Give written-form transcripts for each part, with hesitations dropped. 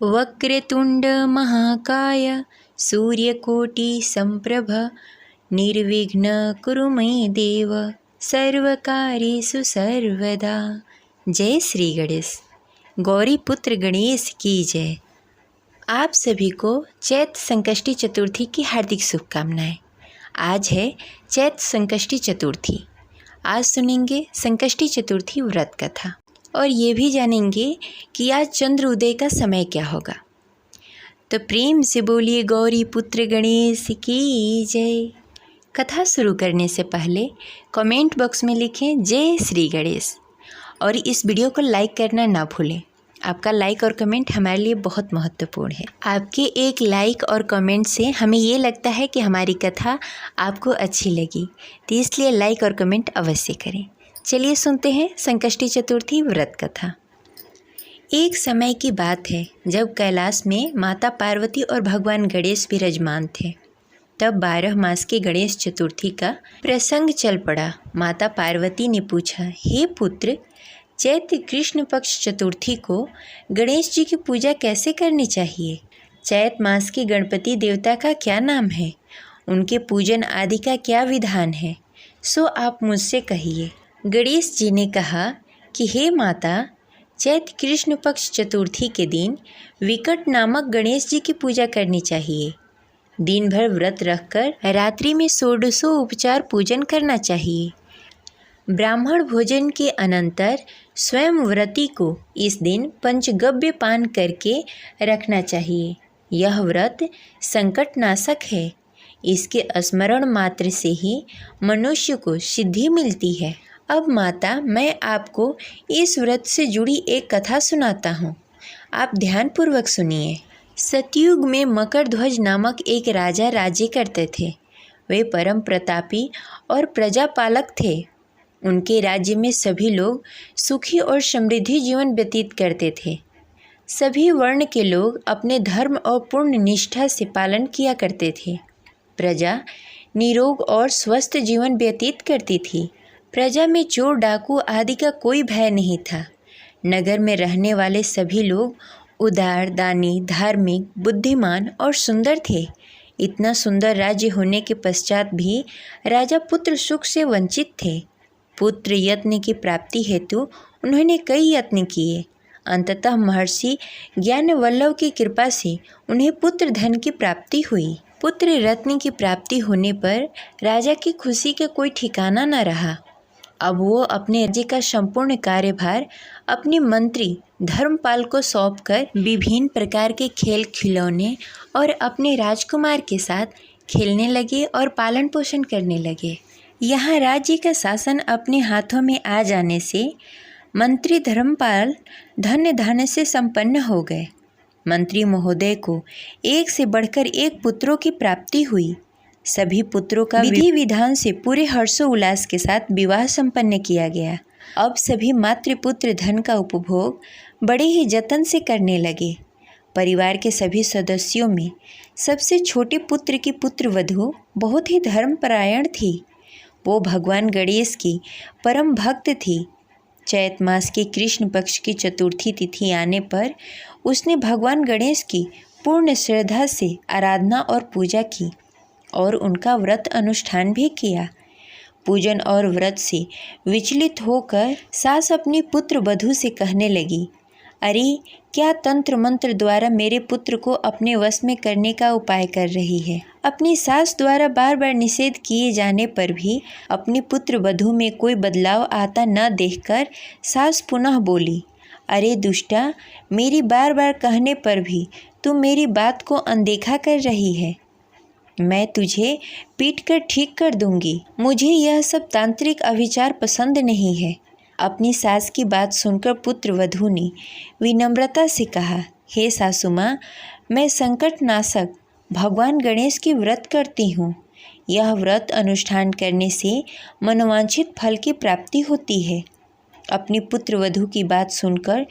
वक्रतुंड महाकाय सूर्यकोटि संप्रभ निर्विघ्न कुरु मयि देव सर्वकार्येषु सर्वदा। जय श्री गणेश। गौरी पुत्र गणेश की जय। आप सभी को चैत्र संकष्टी चतुर्थी की हार्दिक शुभकामनाएं। आज है चैत्र संकष्टी चतुर्थी। आज सुनेंगे संकष्टी चतुर्थी व्रत कथा और ये भी जानेंगे कि आज चंद्र उदय का समय क्या होगा। तो प्रेम से बोलिए गौरी पुत्र गणेश की जय। कथा शुरू करने से पहले कमेंट बॉक्स में लिखें जय श्री गणेश और इस वीडियो को लाइक करना ना भूलें। आपका लाइक और कमेंट हमारे लिए बहुत महत्वपूर्ण है। आपके एक लाइक और कमेंट से हमें ये लगता है कि हमारी कथा आपको अच्छी लगी, तो इसलिए लाइक और कमेंट अवश्य करें। चलिए सुनते हैं संकष्टी चतुर्थी व्रत कथा। एक समय की बात है जब कैलाश में माता पार्वती और भगवान गणेश विराजमान थे। तब 12 मास की गणेश चतुर्थी का प्रसंग चल पड़ा। माता पार्वती ने पूछा, हे पुत्र, चैत्र कृष्ण पक्ष चतुर्थी को गणेश जी की पूजा कैसे करनी चाहिए? चैत्र मास के गणपति देवता का क्या नाम है? उनके पूजन आदि का क्या विधान है? सो आप मुझसे कहिए। गणेश जी ने कहा कि हे माता, चैत्र कृष्ण पक्ष चतुर्थी के दिन विकट नामक गणेश जी की पूजा करनी चाहिए। दिन भर व्रत रखकर रात्रि में 1600 उपचार पूजन करना चाहिए। ब्राह्मण भोजन के अनंतर स्वयं व्रती को इस दिन पंचगव्य पान करके रखना चाहिए। यह व्रत संकट नाशक है। इसके स्मरण मात्र से ही मनुष्य को सिद्धि मिलती है। अब माता, मैं आपको इस व्रत से जुड़ी एक कथा सुनाता हूँ। आप ध्यानपूर्वक सुनिए। सतयुग में मकरध्वज नामक एक राजा राज्य करते थे। वे परम प्रतापी और प्रजापालक थे। उनके राज्य में सभी लोग सुखी और समृद्धि जीवन व्यतीत करते थे। सभी वर्ण के लोग अपने धर्म और पूर्ण निष्ठा से पालन किया करते थे। प्रजा निरोग और स्वस्थ जीवन व्यतीत करती थी। प्रजा में चोर डाकू आदि का कोई भय नहीं था। नगर में रहने वाले सभी लोग उदार, दानी, धार्मिक, बुद्धिमान और सुंदर थे। इतना सुंदर राज्य होने के पश्चात भी राजा पुत्र सुख से वंचित थे। पुत्र यत्न की प्राप्ति हेतु उन्होंने कई यत्न किए। अंततः महर्षि ज्ञानवल्लभ की कृपा से उन्हें पुत्र धन की प्राप्ति हुई। पुत्र रत्न की प्राप्ति होने पर राजा की खुशी का कोई ठिकाना न रहा। अब वो अपने राज्य का संपूर्ण कार्यभार अपने मंत्री धर्मपाल को सौंपकर विभिन्न प्रकार के खेल खिलौने और अपने राजकुमार के साथ खेलने लगे और पालन पोषण करने लगे। यहाँ राज्य का शासन अपने हाथों में आ जाने से मंत्री धर्मपाल धन्य धन से संपन्न हो गए। मंत्री महोदय को एक से बढ़कर एक पुत्रों की प्राप्ति हुई। सभी पुत्रों का विधि विधान से पूरे हर्षोल्लास के साथ विवाह संपन्न किया गया। अब सभी मातृपुत्र धन का उपभोग बड़े ही जतन से करने लगे। परिवार के सभी सदस्यों में सबसे छोटे पुत्र की पुत्रवधू बहुत ही धर्मपरायण थी। वो भगवान गणेश की परम भक्त थी। चैत्र मास के कृष्ण पक्ष की चतुर्थी तिथि आने पर उसने भगवान गणेश की पूर्ण श्रद्धा से आराधना और पूजा की और उनका व्रत अनुष्ठान भी किया। पूजन और व्रत से विचलित होकर सास अपनी पुत्र वधू से कहने लगी, अरे, क्या तंत्र मंत्र द्वारा मेरे पुत्र को अपने वश में करने का उपाय कर रही है? अपनी सास द्वारा बार बार निषेध किए जाने पर भी अपनी पुत्र वधू में कोई बदलाव आता न देखकर सास पुनः बोली, अरे दुष्टा, मेरी बार बार कहने पर भी तू मेरी बात को अनदेखा कर रही है। मैं तुझे पीट कर ठीक कर दूंगी। मुझे यह सब तांत्रिक अविचार पसंद नहीं है। अपनी सास की बात सुनकर पुत्र वधू ने विनम्रता से कहा, हे सासू माँ, मैं संकट नाशक भगवान गणेश की व्रत करती हूँ। यह व्रत अनुष्ठान करने से मनोवांछित फल की प्राप्ति होती है। अपनी पुत्र वधू की बात सुनकर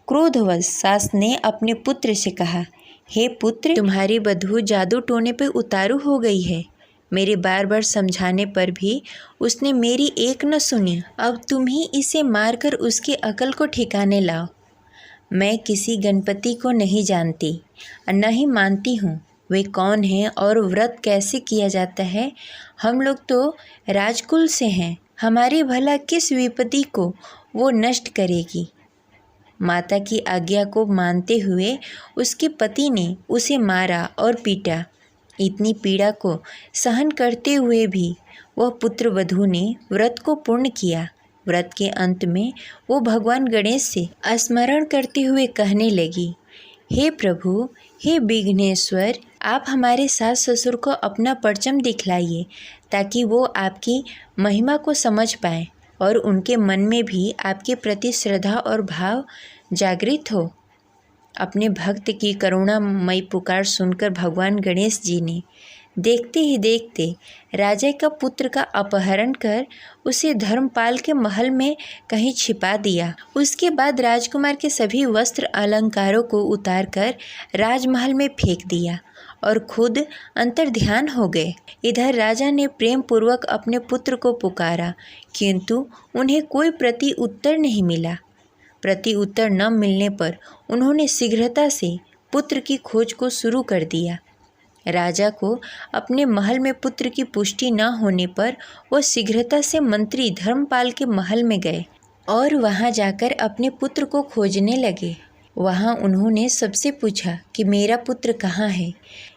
क्रोधवश सास ने अपने पुत्र से कहा, हे पुत्र, तुम्हारी वधू जादू टोने पर उतारू हो गई है। मेरे बार बार समझाने पर भी उसने मेरी एक न सुनी। अब तुम ही इसे मारकर उसकी अकल को ठिकाने लाओ। मैं किसी गणपति को नहीं जानती, न ही मानती हूँ। वे कौन हैं और व्रत कैसे किया जाता है? हम लोग तो राजकुल से हैं, हमारी भला किस विपत्ति को वो नष्ट करेगी? माता की आज्ञा को मानते हुए उसके पति ने उसे मारा और पीटा। इतनी पीड़ा को सहन करते हुए भी वह पुत्रवधू ने व्रत को पूर्ण किया। व्रत के अंत में वो भगवान गणेश से स्मरण करते हुए कहने लगी, हे प्रभु, हे विघ्नेश्वर, आप हमारे सास ससुर को अपना परचम दिखलाइए ताकि वो आपकी महिमा को समझ पाएं और उनके मन में भी आपके प्रति श्रद्धा और भाव जागृत हो। अपने भक्त की करुणामयी पुकार सुनकर भगवान गणेश जी ने देखते ही देखते राजा का पुत्र का अपहरण कर उसे धर्मपाल के महल में कहीं छिपा दिया। उसके बाद राजकुमार के सभी वस्त्र अलंकारों को उतारकर राजमहल में फेंक दिया और खुद अंतर्ध्यान हो गए। इधर राजा ने प्रेम पूर्वक अपने पुत्र को पुकारा, किंतु उन्हें कोई प्रति उत्तर नहीं मिला। प्रति उत्तर न मिलने पर उन्होंने शीघ्रता से पुत्र की खोज को शुरू कर दिया। राजा को अपने महल में पुत्र की पुष्टि न होने पर वह शीघ्रता से मंत्री धर्मपाल के महल में गए और वहां जाकर अपने पुत्र को खोजने लगे। वहां उन्होंने सबसे पूछा कि मेरा पुत्र कहाँ है?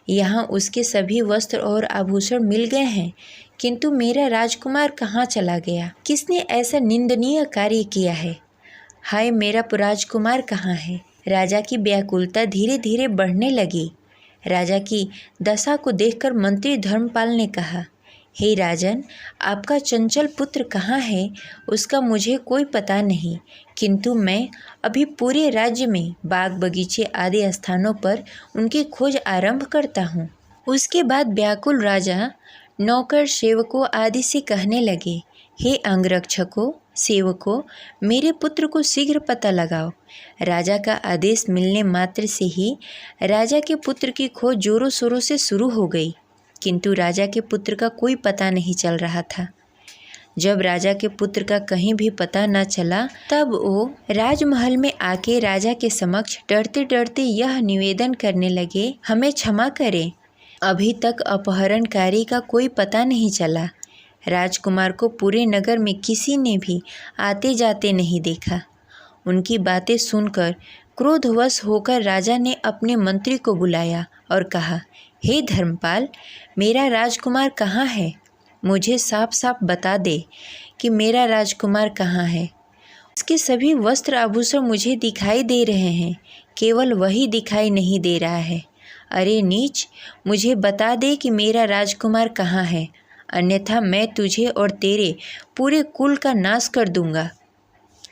यहाँ उसके सभी वस्त्र और आभूषण मिल गए हैं, किंतु मेरा राजकुमार कहाँ चला गया? किसने ऐसा निंदनीय कार्य किया है? हाय, मेरा राजकुमार कहाँ है? राजा की व्याकुलता धीरे धीरे बढ़ने लगी। राजा की दशा को देखकर मंत्री धर्मपाल ने कहा, हे राजन, आपका चंचल पुत्र कहाँ है? उसका मुझे कोई पता नहीं, किंतु मैं अभी पूरे राज्य में बाग बगीचे आदि स्थानों पर उनकी खोज आरंभ करता हूँ। उसके बाद व्याकुल राजा नौकर सेवकों आदि से कहने लगे, हे अंगरक्षकों, सेवकों, मेरे पुत्र को शीघ्र पता लगाओ। राजा का आदेश मिलने मात्र से ही राजा के पुत्र की खोज जोरों शोरों से शुरू हो गई, किंतु राजा के पुत्र का कोई पता नहीं चल रहा था। जब राजा के पुत्र का कहीं भी पता न चला, तब वो राजमहल में आके राजा के समक्ष डरते डरते यह निवेदन करने लगे, हमें क्षमा करें, अभी तक अपहरणकारी का कोई पता नहीं चला। राजकुमार को पूरे नगर में किसी ने भी आते जाते नहीं देखा। उनकी बातें सुनकर क्रोधवश होकर राजा ने अपने मंत्री को बुलाया और कहा, हे धर्मपाल, मेरा राजकुमार कहाँ है? मुझे साफ साफ बता दे कि मेरा राजकुमार कहाँ है। उसके सभी वस्त्र आभूषण मुझे दिखाई दे रहे हैं, केवल वही दिखाई नहीं दे रहा है। अरे नीच, मुझे बता दे कि मेरा राजकुमार कहाँ है, अन्यथा मैं तुझे और तेरे पूरे कुल का नाश कर दूंगा।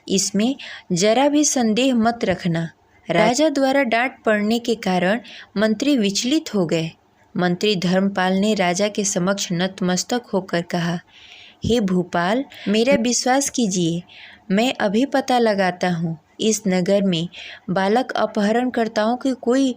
इसमें जरा भी संदेह मत रखना। राजा द्वारा डांट पड़ने के कारण मंत्री विचलित हो गए। मंत्री धर्मपाल ने राजा के समक्ष नतमस्तक होकर कहा, हे भूपाल, मेरा विश्वास कीजिए, मैं अभी पता लगाता हूँ। इस नगर में बालक अपहरणकर्ताओं के कोई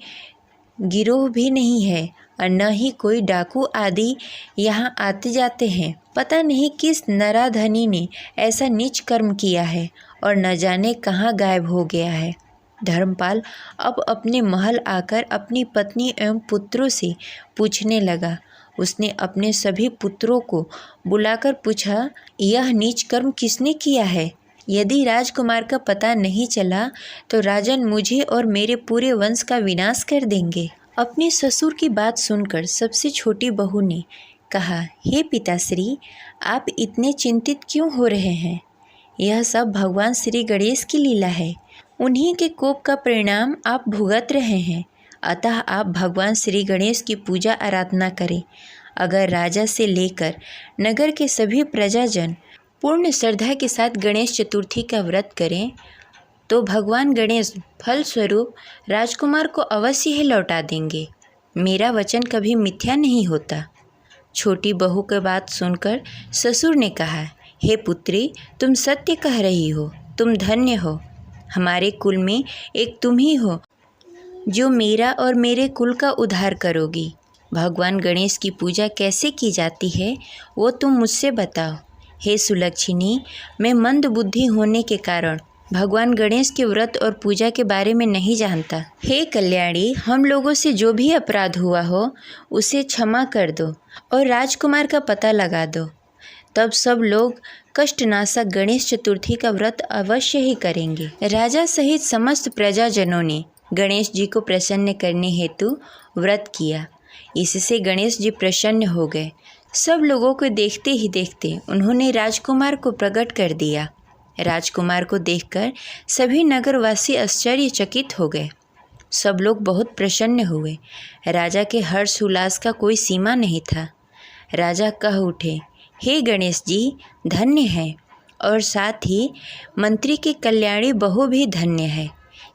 गिरोह भी नहीं है और न ही कोई डाकू आदि यहाँ आते जाते हैं। पता नहीं किस नराधनी ने ऐसा नीच कर्म किया है और न जाने कहाँ गायब हो गया है। धर्मपाल अब अपने महल आकर अपनी पत्नी एवं पुत्रों से पूछने लगा। उसने अपने सभी पुत्रों को बुलाकर पूछा, यह नीच कर्म किसने किया है? यदि राजकुमार का पता नहीं चला तो राजन मुझे और मेरे पूरे वंश का विनाश कर देंगे। अपने ससुर की बात सुनकर सबसे छोटी बहू ने कहा, हे पिताश्री, आप इतने चिंतित क्यों हो रहे हैं? यह सब भगवान श्री गणेश की लीला है। उन्हीं के कोप का परिणाम आप भुगत रहे हैं। अतः आप भगवान श्री गणेश की पूजा आराधना करें। अगर राजा से लेकर नगर के सभी प्रजाजन पूर्ण श्रद्धा के साथ गणेश चतुर्थी का व्रत करें तो भगवान गणेश फलस्वरूप राजकुमार को अवश्य ही लौटा देंगे। मेरा वचन कभी मिथ्या नहीं होता। छोटी बहू की बात सुनकर ससुर ने कहा, हे पुत्री, तुम सत्य कह रही हो, तुम धन्य हो। हमारे कुल में एक तुम ही हो जो मेरा और मेरे कुल का उद्धार करोगी। भगवान गणेश की पूजा कैसे की जाती है वो तुम मुझसे बताओ। हे सुलक्षिनी, मैं मंद बुद्धि होने के कारण भगवान गणेश के व्रत और पूजा के बारे में नहीं जानता। हे कल्याणी, हम लोगों से जो भी अपराध हुआ हो उसे क्षमा कर दो और राजकुमार का पता लगा दो। तब सब लोग कष्टनाशक गणेश चतुर्थी का व्रत अवश्य ही करेंगे। राजा सहित समस्त प्रजाजनों ने गणेश जी को प्रसन्न करने हेतु व्रत किया। इससे गणेश जी प्रसन्न हो गए। सब लोगों को देखते ही देखते उन्होंने राजकुमार को प्रकट कर दिया। राजकुमार को देखकर सभी नगरवासी आश्चर्यचकित हो गए। सब लोग बहुत प्रसन्न हुए। राजा के हर्ष उल्लास का कोई सीमा नहीं था। राजा कह उठे, हे गणेश जी, धन्य है और साथ ही मंत्री की कल्याणी बहू भी धन्य है,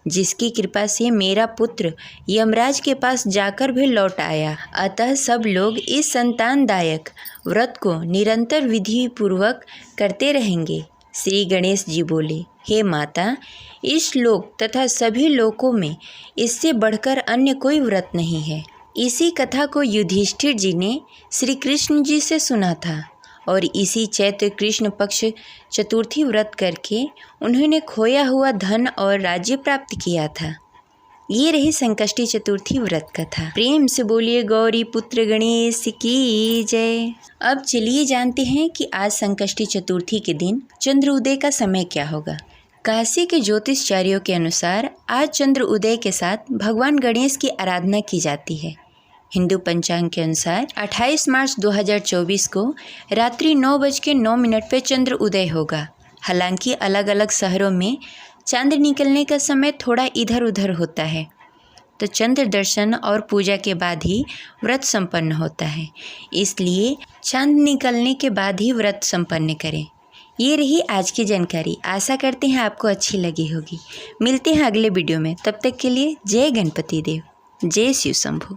जिसकी कृपा से मेरा पुत्र यमराज के पास जाकर भी लौट आया। अतः सब लोग इस संतानदायक व्रत को निरंतर विधि पूर्वक करते रहेंगे। श्री गणेश जी बोले, हे माता, इस लोक तथा सभी लोकों में इससे बढ़कर अन्य कोई व्रत नहीं है। इसी कथा को युधिष्ठिर जी ने श्री कृष्ण जी से सुना था और इसी चैत्र कृष्ण पक्ष चतुर्थी व्रत करके उन्होंने खोया हुआ धन और राज्य प्राप्त किया था। ये रही संकष्टी चतुर्थी व्रत कथा। प्रेम से बोलिए गौरी पुत्र गणेश की जय। अब चलिए जानते हैं कि आज संकष्टी चतुर्थी के दिन चंद्र उदय का समय क्या होगा। काशी के ज्योतिषाचार्यों के अनुसार आज चंद्र उदय के साथ भगवान गणेश की आराधना की जाती है। हिंदू पंचांग के अनुसार 28 मार्च 2024 को रात्रि 9:09 पर चंद्र उदय होगा। हालांकि अलग अलग शहरों में चांद निकलने का समय थोड़ा इधर उधर होता है, तो चंद्र दर्शन और पूजा के बाद ही व्रत संपन्न होता है। इसलिए चांद निकलने के बाद ही व्रत संपन्न करें। ये रही आज की जानकारी। आशा करते हैं आपको अच्छी लगी होगी। मिलते हैं अगले वीडियो में। तब तक के लिए जय गणपति देव, जय शिव शंभु।